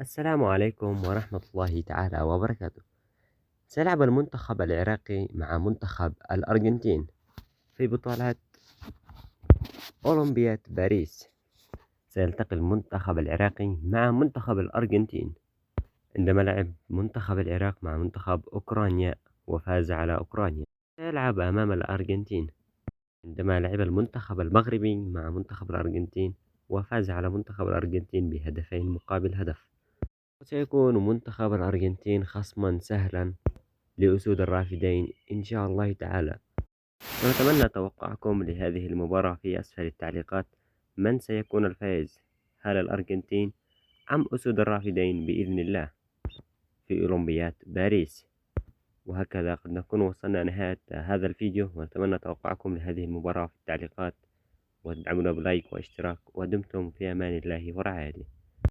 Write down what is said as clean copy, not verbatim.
السلام عليكم ورحمة الله تعالى وبركاته. سيلعب المنتخب العراقي مع منتخب الأرجنتين في بطولة أولمبياد باريس. سيلتقي المنتخب العراقي مع منتخب الأرجنتين. عندما لعب منتخب العراق مع منتخب أوكرانيا وفاز على أوكرانيا، سيلعب أمام الأرجنتين. عندما لعب المنتخب المغربي مع منتخب الأرجنتين وفاز على منتخب الأرجنتين بهدفين مقابل هدف، وسيكون منتخب الأرجنتين خصما سهلا لأسود الرافدين إن شاء الله تعالى. ونتمنى توقعكم لهذه المباراة في أسفل التعليقات. من سيكون الفائز؟ هل الأرجنتين أم أسود الرافدين بإذن الله في أولمبياد باريس؟ وهكذا قد نكون وصلنا نهاية هذا الفيديو، ونتمنى توقعكم لهذه المباراة في التعليقات، وتدعمونا بلايك واشتراك، ودمتم في أمان الله ورعايته.